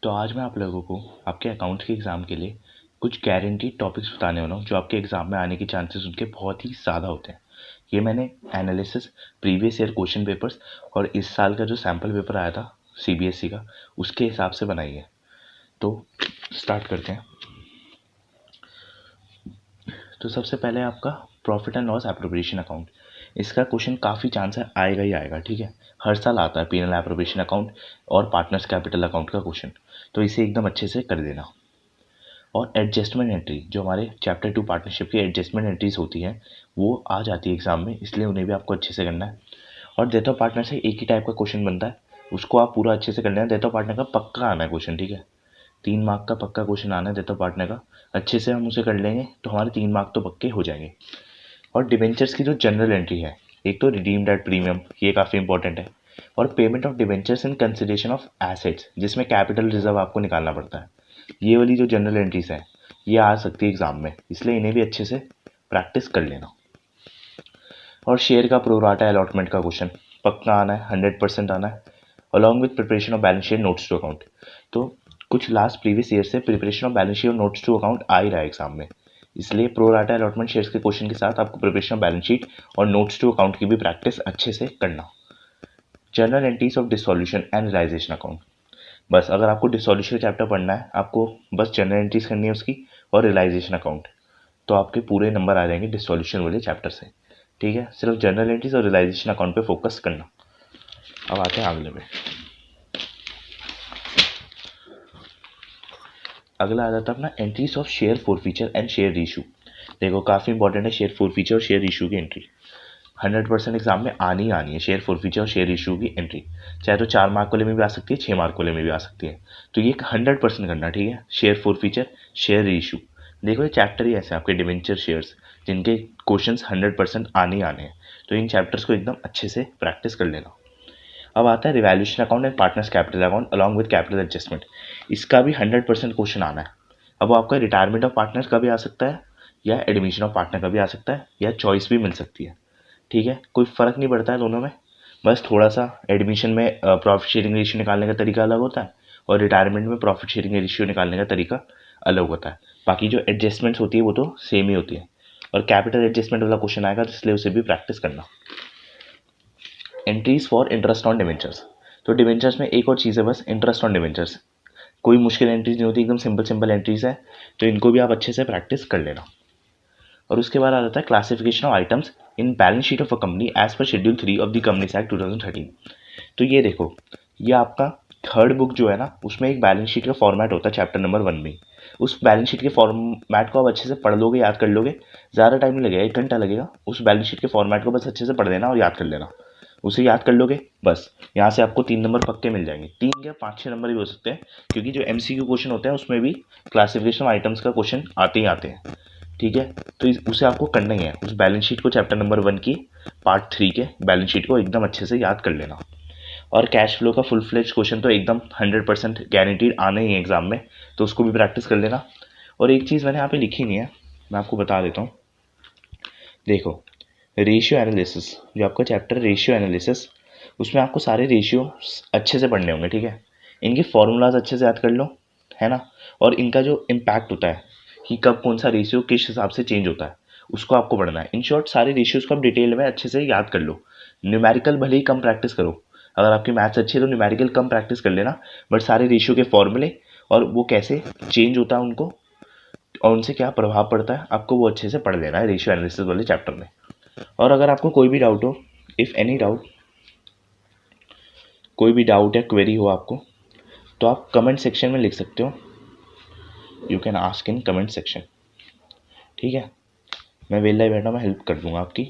तो आज मैं आप लोगों को आपके अकाउंट्स के एग्ज़ाम के लिए कुछ गारंटीड टॉपिक्स बताने वाला हूँ जो आपके एग्ज़ाम में आने के चांसेस उनके बहुत ही ज़्यादा होते हैं। ये मैंने analysis previous year question papers और इस साल का जो सैम्पल पेपर आया था सीबीएसई का उसके हिसाब से बनाई है। तो स्टार्ट करते हैं। तो सबसे पहले आपका profit and loss appropriation account. इसका क्वेश्चन काफ़ी चांस है आएगा ही आएगा, ठीक है। हर साल आता है पीएनएल एप्रोप्रिएशन अकाउंट और पार्टनर्स कैपिटल अकाउंट का क्वेश्चन, तो इसे एकदम अच्छे से कर देना। और एडजस्टमेंट एंट्री जो हमारे चैप्टर 2 पार्टनरशिप की एडजस्टमेंट एंट्रीज होती हैं वो आ जाती है एग्जाम में, इसलिए उन्हें भी आपको अच्छे से करना है। और डेथ ऑफ पार्टनर से एक ही टाइप का क्वेश्चन बनता है, उसको आप पूरा अच्छे से कर लेना। डेथ ऑफ पार्टनर का पक्का आना है क्वेश्चन, ठीक है। 3 मार्क का पक्का क्वेश्चन आना है डेथ ऑफ पार्टनर का। अच्छे से हम उसे कर लेंगे तो हमारे 3 मार्क तो पक्के हो जाएंगे। और डिबेंचर्स की जो जनरल एंट्री है, एक तो रिडीम्ड एट प्रीमियम, ये काफ़ी इंपॉर्टेंट है। और payment of debentures in consideration of assets, जिसमें कैपिटल रिजर्व आपको निकालना पड़ता है। ये वाली जो जनरल एंट्रीज हैं ये आ सकती है एग्जाम में, इसलिए इन्हें भी अच्छे से प्रैक्टिस कर लेना। और शेयर का प्रोराटा अलॉटमेंट का क्वेश्चन पक्का आना है, 100% आना है, along with preparation of balance sheet notes to account. तो कुछ लास्ट प्रीवियस ईयर से प्रिपरेशन ऑफ बैलेंस शीट और नोट्स टू अकाउंट आ ही रहा है एग्जाम में, इसलिए प्रोराटा अलॉटमेंट शेयर्स के क्वेश्चन के साथ आपको प्रिपरेशन ऑफ बैलेंस शीट और नोट्स टू अकाउंट की भी प्रैक्टिस अच्छे से करना। General entries of dissolution and realisation account, बस अगर आपको डिसोल्यूशन चैप्टर पढ़ना है आपको बस जनरल एंट्रीज करनी है उसकी और रियलाइजेशन अकाउंट, तो आपके पूरे नंबर आ जाएंगे डिसोल्यूशन वाले चैप्टर से, ठीक है। सिर्फ जनरल एंट्रीज और रियलाइजेशन अकाउंट पे फोकस करना। अब आते हैं अगले में। अगला आ जाता है अपना entries of share forfeiture and share reissue. देखो काफ़ी इंपॉर्टेंट है शेयर फॉरफीचर और शेयर रीइश्यू की एंट्री, 100% एग्जाम में आनी ही आनी है शेयर फॉरफीचर और शेयर इशू की एंट्री, चाहे तो 4 मार्क वाले में भी आ सकती है, 6 मार्क वाले में भी आ सकती है। तो ये 100% करना, ठीक है। शेयर फॉरफीचर शेयर इशू, देखो ये चैप्टर ही ऐसे आपके डिवेंचर शेयर्स जिनके क्वेश्चंस 100% आने ही आने हैं, तो इन चैप्टर्स को एकदम अच्छे से प्रैक्टिस कर लेना। अब आता है revaluation account and partners capital account along with capital adjustment. इसका भी 100% क्वेश्चन आना है। अब वो आपका रिटायरमेंट ऑफ पार्टनर का भी आ सकता है या एडमिशन ऑफ पार्टनर का भी आ सकता है या चॉइस भी मिल सकती है, ठीक है। कोई फ़र्क नहीं पड़ता है दोनों में, बस थोड़ा सा एडमिशन में प्रॉफिट शेयरिंग रेशियो निकालने का तरीका अलग होता है और रिटायरमेंट में प्रॉफिट शेयरिंग रेशियो निकालने का तरीका अलग होता है। बाकी जो एडजस्टमेंट्स होती है वो तो सेम ही होती है। और कैपिटल एडजस्टमेंट वाला क्वेश्चन आएगा तो इसलिए उसे भी प्रैक्टिस करना। Entries for interest on debentures, तो डिवेंचर्स में एक और चीज़ है बस, इंटरेस्ट ऑन डिवेंचर्स। कोई मुश्किल एंट्रीज नहीं होती, एकदम सिंपल सिंपल एंट्रीज है, तो इनको भी आप अच्छे से प्रैक्टिस कर लेना। और उसके बाद आ जाता है classification of items in balance sheet of a company as per schedule 3 of the companies act 2013। तो ये देखो, ये आपका थर्ड बुक जो है ना उसमें एक बैलेंस शीट का फॉर्मेट होता है चैप्टर नंबर 1 में। उस बैलेंस शीट के फॉर्मेट को आप अच्छे से पढ़ लोगे, याद कर लोगे, ज़्यादा टाइम नहीं लगेगा, 1 घंटा लगेगा। उस बैलेंस शीट के फॉर्मेट को बस अच्छे से पढ़ देना और याद कर लेना। उसे याद कर लोगे बस, यहाँ से आपको 3 नंबर पक्के मिल जाएंगे, 3 या 5-6 नंबर भी हो सकते हैं, क्योंकि जो MCQ क्वेश्चन होते हैं उसमें भी क्लासिफिकेशन आइटम्स का क्वेश्चन आते ही आते हैं, ठीक है। तो उसे आपको करना ही है, उस बैलेंस शीट को चैप्टर नंबर 1 की पार्ट 3 के बैलेंस शीट को एकदम अच्छे से याद कर लेना। और कैश फ्लो का फुल फ्लेज क्वेश्चन तो एकदम 100% गारंटीड आना ही है एग्जाम में, तो उसको भी प्रैक्टिस कर लेना। और एक चीज़ मैंने यहाँ पे लिखी नहीं है, मैं आपको बता देता हूँ। देखो रेशियो एनालिसिस, जो आपका चैप्टर रेशियो एनालिसिस, उसमें आपको सारे रेशियो अच्छे से पढ़ने होंगे, ठीक है। इनके फॉर्मूलाज अच्छे से याद कर लो, है ना। और इनका जो इम्पैक्ट होता है कि कब कौन सा रेशियो किस हिसाब से चेंज होता है उसको आपको पढ़ना है। इन शॉर्ट सारे रेशियोज को आप डिटेल में अच्छे से याद कर लो। न्यूमेरिकल भले ही कम प्रैक्टिस करो, अगर आपकी मैथ्स अच्छी है तो न्यूमेरिकल कम प्रैक्टिस कर लेना, बट सारे रेशियो के फॉर्मूले और वो कैसे चेंज होता है उनको और उनसे क्या प्रभाव पड़ता है आपको वो अच्छे से पढ़ लेना है रेशियो एनालिसिस वाले चैप्टर में। और अगर आपको कोई भी डाउट हो, इफ़ एनी डाउट, कोई भी डाउट या क्वेरी हो आपको, तो आप कमेंट सेक्शन में लिख सकते हो। You can ask in comment section, ठीक है। मैं वेला ही बैठा, मैं हेल्प कर दूंगा आपकी।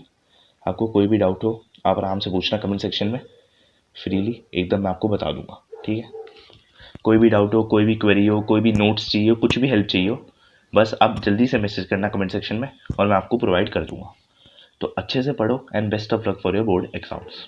आपको कोई भी डाउट हो आप आराम से पूछना कमेंट सेक्शन में, फ्रीली एकदम मैं आपको बता दूंगा, ठीक है। कोई भी डाउट हो, कोई भी क्वेरी हो, कोई भी नोट्स चाहिए हो, कुछ भी हेल्प चाहिए हो, बस आप जल्दी से मैसेज करना कमेंट सेक्शन में और मैं आपको प्रोवाइड कर दूंगा। तो अच्छे से पढ़ो and best of luck for your board exams.